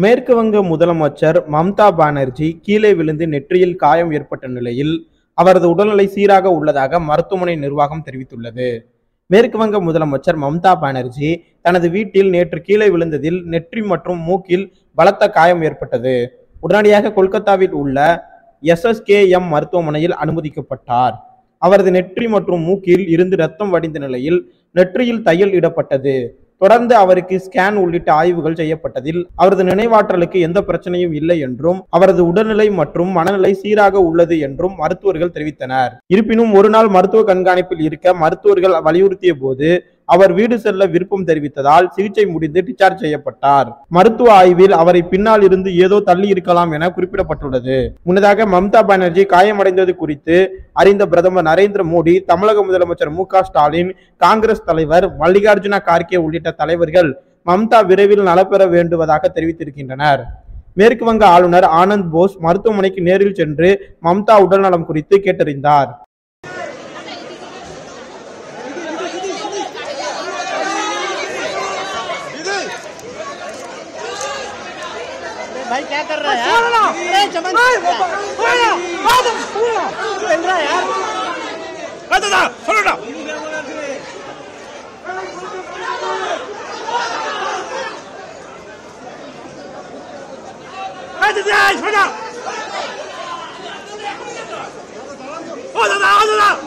மேற்கு வங்க முதலமைச்சர் மம்தா பானர்ஜி கீழே விழுந்து நெற்றியில் காயம் ஏற்பட்ட நிலையில் அவரது உடல்நிலை சீராக உள்ளதாக மருத்துவமனை நிர்வாகம் தெரிவித்துள்ளது. மேற்கு வங்க முதலமைச்சர் மம்தா பானர்ஜி தனது வீட்டில் நேற்று கீழே விழுந்ததில் நெற்றி மற்றும் மூக்கில் பலத்த காயம் ஏற்பட்டது. உடனடியாக கொல்கத்தாவில் உள்ள SSKM மருத்துவமனையில் அனுமதிக்கப்பட்டார். அவரது நெற்றி மற்றும் மூக்கில் இருந்து ரத்தம் வடிந்த நிலையில் நெற்றியில் தையல் இடப்பட்டது. தொடர்ந்து அவருக்கு ஸ்கேன் உள்ளிட்ட ஆய்வுகள் செய்யப்பட்டதில் அவரது நினைவாற்றலுக்கு எந்த பிரச்சனையும் இல்லை என்றும் அவரது உடல்நிலை மற்றும் மனநிலை சீராக உள்ளது என்றும் மருத்துவர்கள் தெரிவித்தனர். இருப்பினும் ஒரு நாள் மருத்துவ கண்காணிப்பில் இருக்க மருத்துவர்கள் வலியுறுத்திய போது அவர் வீடு செல்ல விருப்பம் தெரிவித்ததால் சிகிச்சை முடிந்து டிஸ்சார்ஜ் செய்யப்பட்டார். மருத்துவ ஆய்வில் அவரை பின்னால் இருந்து ஏதோ தள்ளி இருக்கலாம் என குறிப்பிடப்பட்டுள்ளது. முன்னதாக மம்தா பானர்ஜி காயமடைந்தது குறித்து அறிந்த பிரதமர் நரேந்திர மோடி, தமிழக முதலமைச்சர் MK ஸ்டாலின், காங்கிரஸ் தலைவர் மல்லிகார்ஜுன கார்கே உள்ளிட்ட தலைவர்கள் மம்தா விரைவில் நலப்பெற வேண்டுவதாக தெரிவித்திருக்கின்றனர். மேற்கு வங்க ஆளுநர் ஆனந்த் போஸ் மருத்துவமனைக்கு நேரில் சென்று மம்தா உடல்நலம் குறித்து கேட்டறிந்தார். भाई क्या कर रहा है यार? चमन चल रहा है यार। दादा सुनो ना। दादा सुनो। ओ दादा